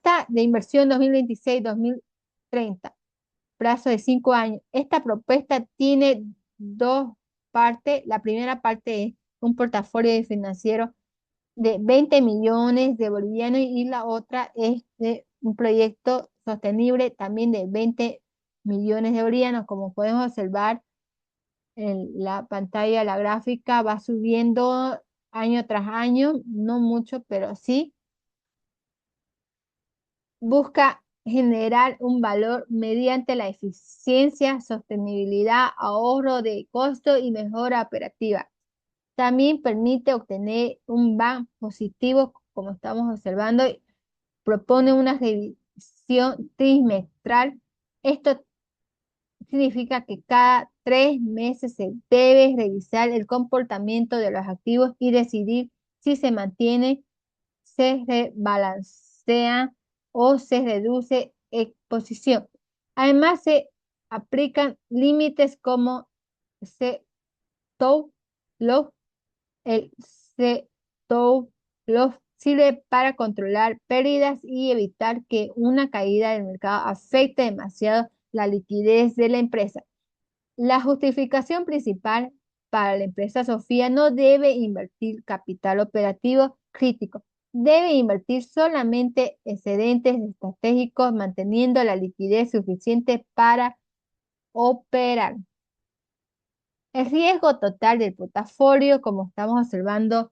Propuesta de inversión 2026-2030, plazo de 5 años. Esta propuesta tiene dos partes. La primera parte es un portafolio financiero de 20 millones de bolivianos y la otra es de un proyecto sostenible también de 20 millones de bolivianos. Como podemos observar en la pantalla, la gráfica va subiendo año tras año, no mucho, pero sí. Busca generar un valor mediante la eficiencia, sostenibilidad, ahorro de costo y mejora operativa. También permite obtener un BAN positivo, como estamos observando. Propone una revisión trimestral. Esto significa que cada 3 meses se debe revisar el comportamiento de los activos y decidir si se mantiene, se rebalancea o se reduce exposición. Además, se aplican límites como stop loss. El stop loss sirve para controlar pérdidas y evitar que una caída del mercado afecte demasiado la liquidez de la empresa. La justificación principal para la empresa Sofía: no debe invertir capital operativo crítico, debe invertir solamente excedentes estratégicos, manteniendo la liquidez suficiente para operar. El riesgo total del portafolio, como estamos observando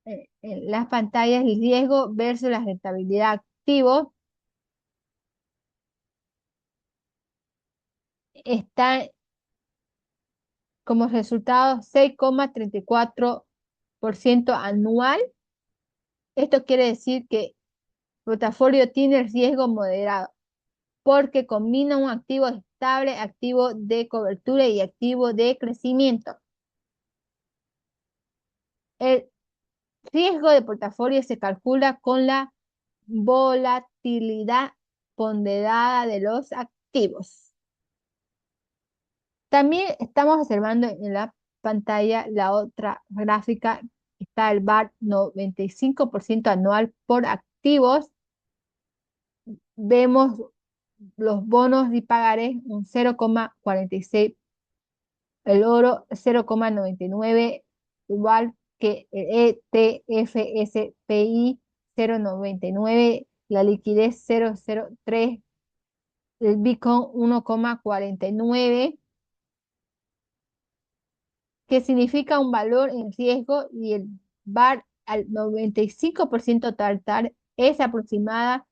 en las pantallas, el riesgo versus la rentabilidad activo, está como resultado 6,34% anual. Esto quiere decir que el portafolio tiene riesgo moderado porque combina un activo estable, activo de cobertura y activo de crecimiento. El riesgo de portafolio se calcula con la volatilidad ponderada de los activos. También estamos observando en la pantalla la otra gráfica. Está el VAR 95% anual por activos. Vemos los bonos y pagarés un 0,46, el oro 0,99, igual que el ETFSPI 0,99, la liquidez 0,03, el Bitcoin 1,49, que significa un valor en riesgo, y el VAR al 95% total es aproximadamente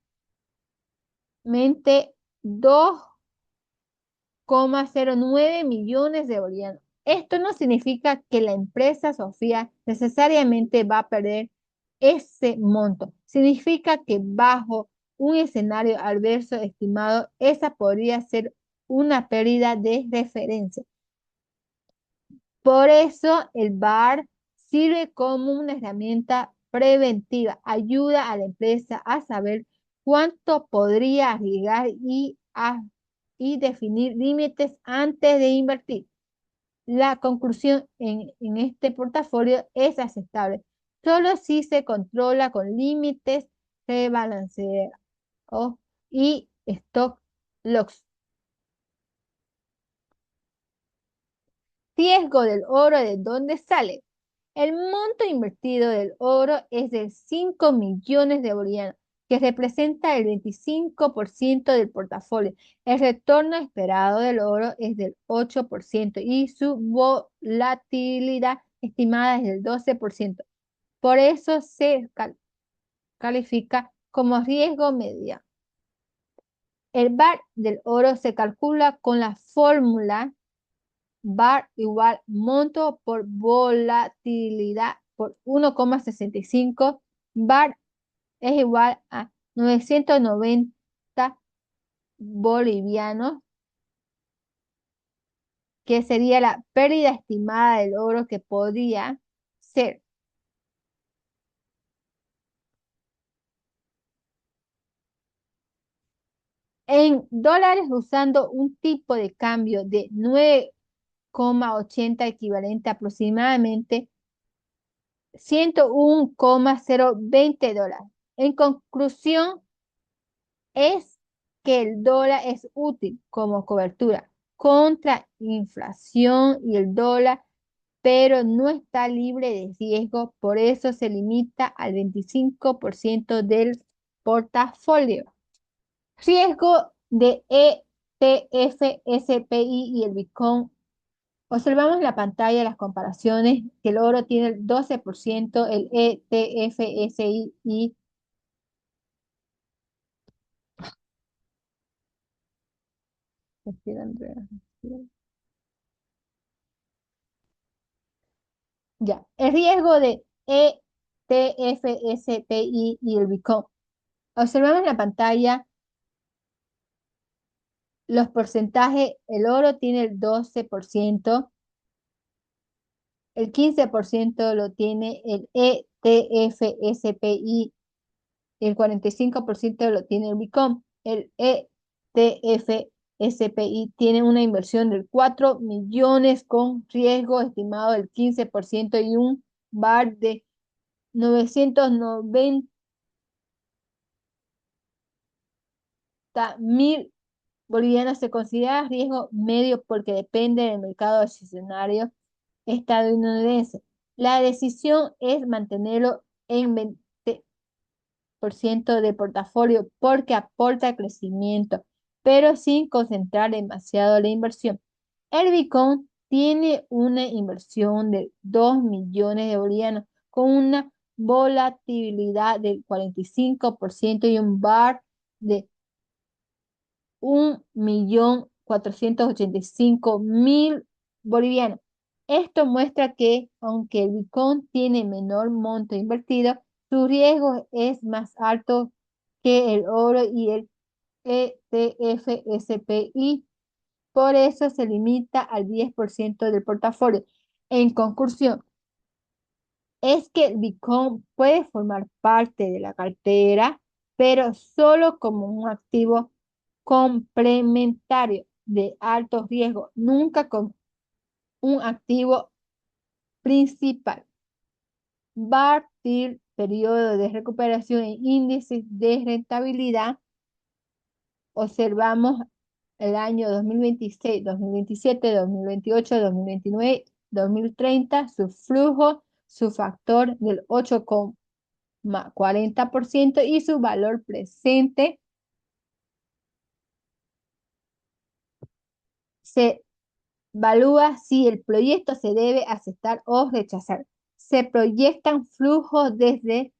2,09 millones de bolivianos. Esto no significa que la empresa Sofía necesariamente va a perder ese monto. Significa que bajo un escenario adverso estimado, esa podría ser una pérdida de referencia. Por eso el VAR sirve como una herramienta preventiva, ayuda a la empresa a saber cuánto podría arriesgar y definir límites antes de invertir. La conclusión en este portafolio es aceptable solo si se controla con límites, rebalanceo y stock loss. Riesgo del oro: ¿de dónde sale? El monto invertido del oro es de 5 millones de bolivianos, que representa el 25% del portafolio. El retorno esperado del oro es del 8% y su volatilidad estimada es del 12%. Por eso se califica como riesgo mediano. El VAR del oro se calcula con la fórmula VAR igual monto por volatilidad por 1,65. VAR es igual a 990 bolivianos, que sería la pérdida estimada del oro que podría ser. En dólares, usando un tipo de cambio de 9,80, equivalente a aproximadamente 101,020 dólares. En conclusión, es que el dólar es útil como cobertura contra inflación y el dólar, pero no está libre de riesgo, por eso se limita al 25% del portafolio. Riesgo de ETF, SPI y el Bitcoin. Observamos en la pantalla las comparaciones, que el oro tiene el 12%, el ETF, SI y ya, el riesgo de ETF, SPI y el Bitcoin. Observamos en la pantalla los porcentajes, el oro tiene el 12%, el 15% lo tiene el ETF, SPI, el 45% lo tiene el Bitcoin. El ETF, SPI tiene una inversión de 4 millones con riesgo estimado del 15% y un VAR de 990.000 bolivianos. Se considera riesgo medio porque depende del mercado accionario estadounidense. La decisión es mantenerlo en 20% de portafolio porque aporta crecimiento, pero sin concentrar demasiado la inversión. El Bitcoin tiene una inversión de 2 millones de bolivianos con una volatilidad del 45% y un VAR de 1.485.000 bolivianos. Esto muestra que, aunque el Bitcoin tiene menor monto invertido, su riesgo es más alto que el oro y el ETF-SPI. Por eso se limita al 10% del portafolio. En conclusión, es que el Bitcoin puede formar parte de la cartera, pero solo como un activo complementario de alto riesgo, nunca como un activo principal. Partir periodo de recuperación en índices de rentabilidad. Observamos el año 2026, 2027, 2028, 2029, 2030, su flujo, su factor del 8,40% y su valor presente. Se evalúa si el proyecto se debe aceptar o rechazar. Se proyectan flujos desde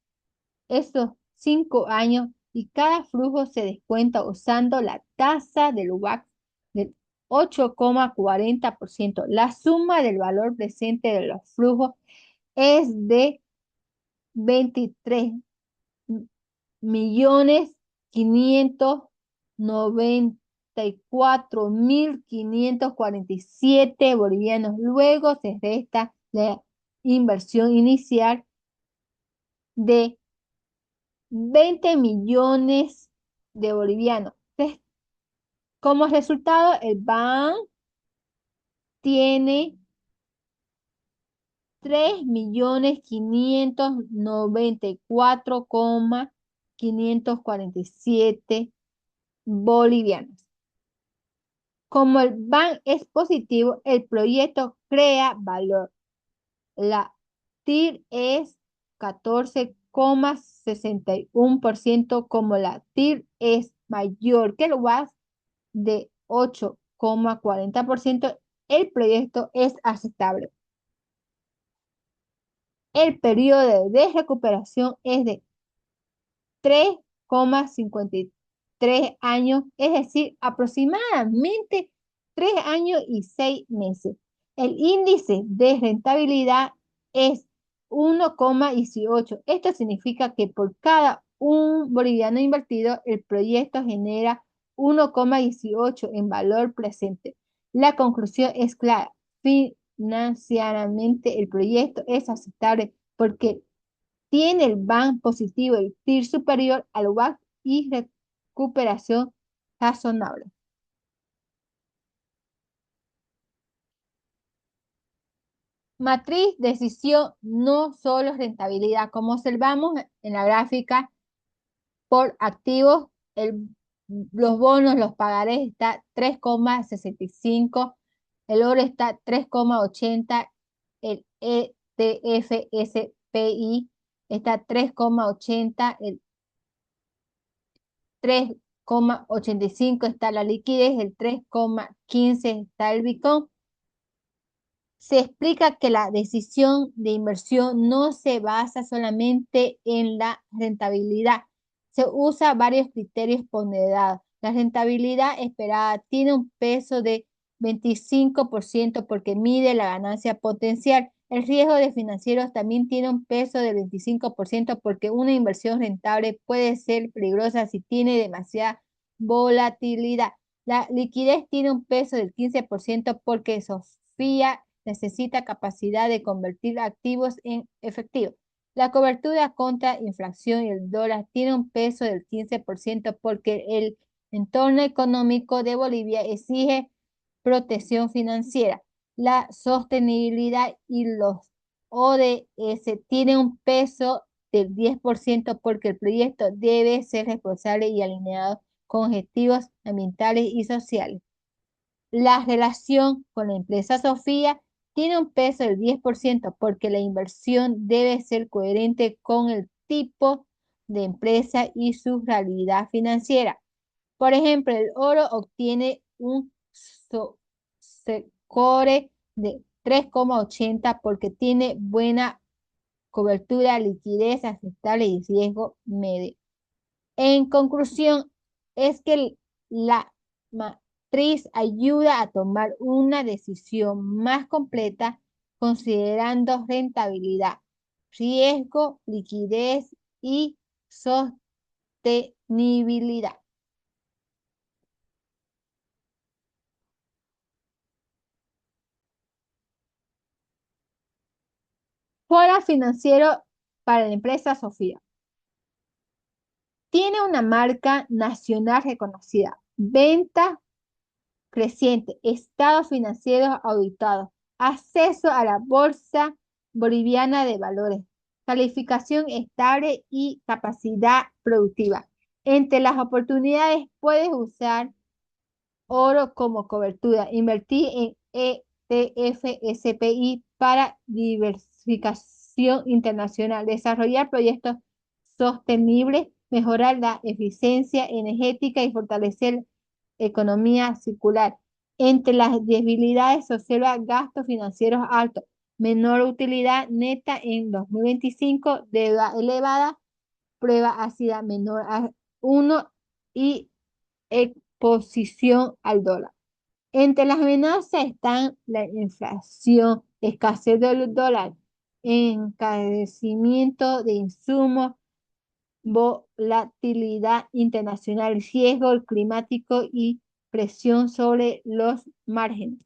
esos 5 años y cada flujo se descuenta usando la tasa del WACC del 8,40%. La suma del valor presente de los flujos es de 23.594.547 bolivianos. Luego se resta la inversión inicial de 20 millones de bolivianos. Entonces, como resultado, el BAN tiene 3.594.547 bolivianos. Como el BAN es positivo, el proyecto crea valor. La TIR es 14,61%. Como la TIR es mayor que el WAS de 8,40%, el proyecto es aceptable. El periodo de recuperación es de 3,53 años, es decir, aproximadamente 3 años y 6 meses. El índice de rentabilidad es 1,18. Esto significa que por cada un boliviano invertido, el proyecto genera 1,18 en valor presente. La conclusión es clara. Financieramente, el proyecto es aceptable porque tiene el BAN positivo, el TIR superior al WACC y recuperación razonable. Matriz decisión no solo rentabilidad, como observamos en la gráfica por activos, el los bonos, los pagarés está 3,65, el oro está 3,80, el ETF-SPI está 3,80, el 3,85 está la liquidez, el 3,15 está el Bitcoin. Se explica que la decisión de inversión no se basa solamente en la rentabilidad. Se usa varios criterios ponderados. La rentabilidad esperada tiene un peso de 25% porque mide la ganancia potencial. El riesgo de financieros también tiene un peso de 25% porque una inversión rentable puede ser peligrosa si tiene demasiada volatilidad. La liquidez tiene un peso del 15% porque Sofía necesita capacidad de convertir activos en efectivo. La cobertura contra inflación y el dólar tiene un peso del 15% porque el entorno económico de Bolivia exige protección financiera. La sostenibilidad y los ODS tienen un peso del 10% porque el proyecto debe ser responsable y alineado con objetivos ambientales y sociales. La relación con la empresa Sofía tiene un peso del 10% porque la inversión debe ser coherente con el tipo de empresa y su realidad financiera. Por ejemplo, el oro obtiene un score de 3,80 porque tiene buena cobertura, liquidez aceptable y riesgo medio. En conclusión, es que la matriz ayuda a tomar una decisión más completa considerando rentabilidad, riesgo, liquidez y sostenibilidad. Foro financiero para la empresa Sofía. Tiene una marca nacional reconocida, venta creciente, estados financieros auditados, acceso a la Bolsa Boliviana de Valores, calificación estable y capacidad productiva. Entre las oportunidades puedes usar oro como cobertura, invertir en ETF SPI para diversificación internacional, desarrollar proyectos sostenibles, mejorar la eficiencia energética y fortalecer economía circular. Entre las debilidades se observa gastos financieros altos, menor utilidad neta en 2025, deuda elevada, prueba ácida menor a 1 y exposición al dólar. Entre las amenazas están la inflación, escasez del dólar, encarecimiento de insumos, volatilidad internacional, riesgo climático y presión sobre los márgenes.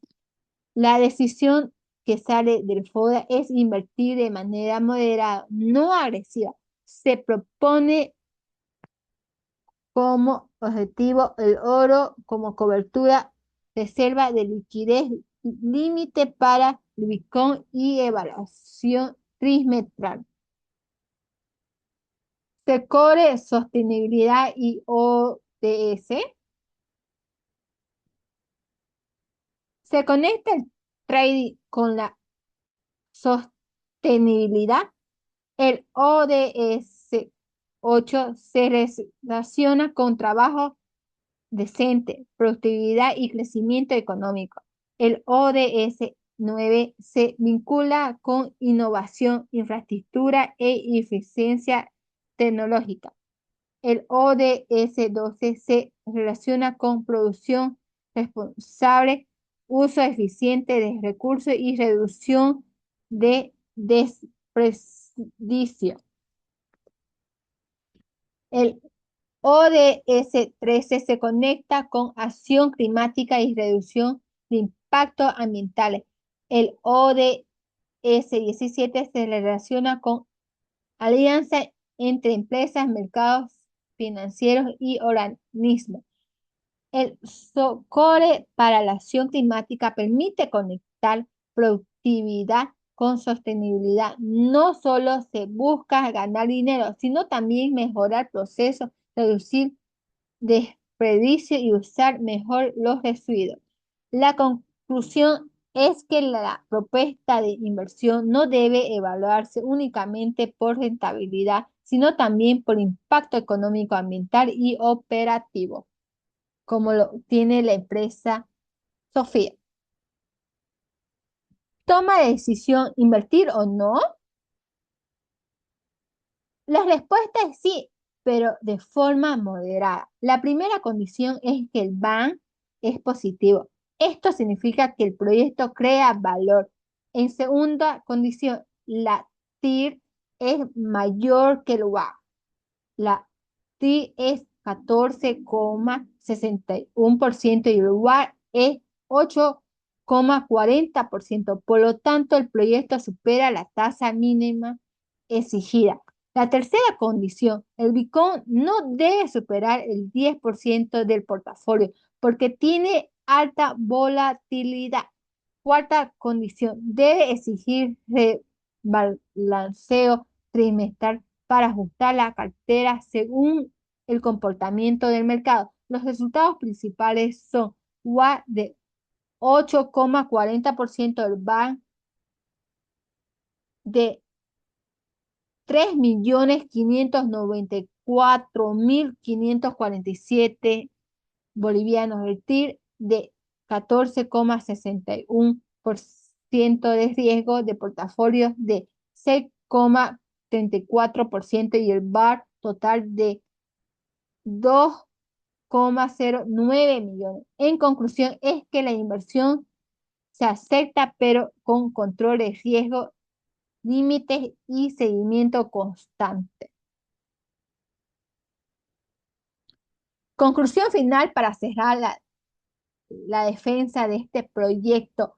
La decisión que sale del FODA es invertir de manera moderada, no agresiva. Se propone como objetivo el oro como cobertura, reserva de liquidez, límite para el Bitcoin y evaluación trimestral. Secore, sostenibilidad y ODS. Se conecta el trading con la sostenibilidad. El ODS 8 se relaciona con trabajo decente, productividad y crecimiento económico. El ODS 9 se vincula con innovación, infraestructura e eficiencia tecnológica. El ODS 12 se relaciona con producción responsable, uso eficiente de recursos y reducción de desperdicio. El ODS 13 se conecta con acción climática y reducción de impactos ambientales. El ODS 17 se relaciona con alianza entre empresas, mercados financieros y organismos. El SOCORE para la acción climática permite conectar productividad con sostenibilidad. No solo se busca ganar dinero, sino también mejorar procesos, reducir desperdicio y usar mejor los residuos. La conclusión es que la propuesta de inversión no debe evaluarse únicamente por rentabilidad, sino también por impacto económico, ambiental y operativo, como lo tiene la empresa Sofía. Toma la decisión invertir o no. La respuesta es sí, pero de forma moderada. La primera condición es que el BAN es positivo. Esto significa que el proyecto crea valor. En segunda condición, la TIR es mayor que el WAC. La TI es 14,61% y el WAC es 8,40%. Por lo tanto, el proyecto supera la tasa mínima exigida. La tercera condición, el Bitcoin no debe superar el 10% del portafolio porque tiene alta volatilidad. Cuarta condición, debe exigir rebalanceo trimestral para ajustar la cartera según el comportamiento del mercado. Los resultados principales son WA de 8,40%, del BAN de 3.594.547 bolivianos, el TIR de 14,61% de riesgo de portafolio de 6,34% y el VAR total de 2,09 millones. En conclusión, es que la inversión se acepta, pero con control de riesgo, límites y seguimiento constante. Conclusión final para cerrar la defensa de este proyecto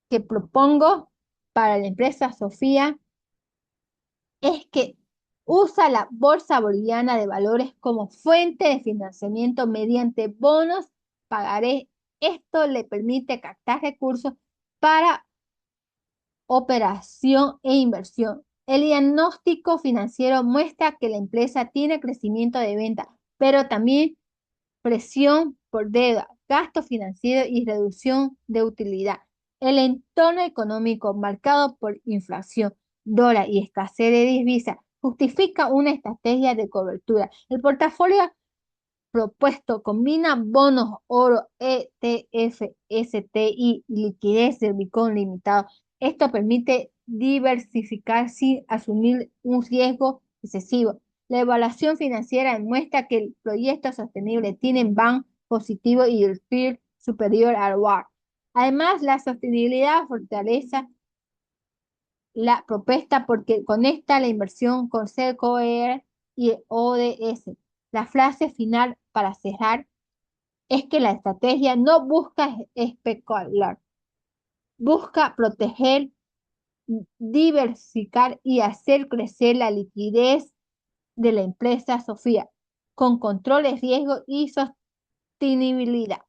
que propongo para la empresa Sofía es que usa la Bolsa Boliviana de Valores como fuente de financiamiento mediante bonos, pagaré. Esto le permite captar recursos para operación e inversión. El diagnóstico financiero muestra que la empresa tiene crecimiento de venta, pero también presión por deuda, gasto financiero y reducción de utilidad. El entorno económico marcado por inflación, dólar y escasez de divisas justifica una estrategia de cobertura. El portafolio propuesto combina bonos, oro, ETF, STI y liquidez del Bitcoin limitado. Esto permite diversificar sin asumir un riesgo excesivo. La evaluación financiera muestra que el proyecto sostenible tiene BAN positivo y el PIR superior al WAR. Además, la sostenibilidad fortalece la propuesta porque conecta la inversión con CERCOER y ODS. La frase final para cerrar es que la estrategia no busca especular, busca proteger, diversificar y hacer crecer la liquidez de la empresa Sofía con control de riesgo y sostenibilidad.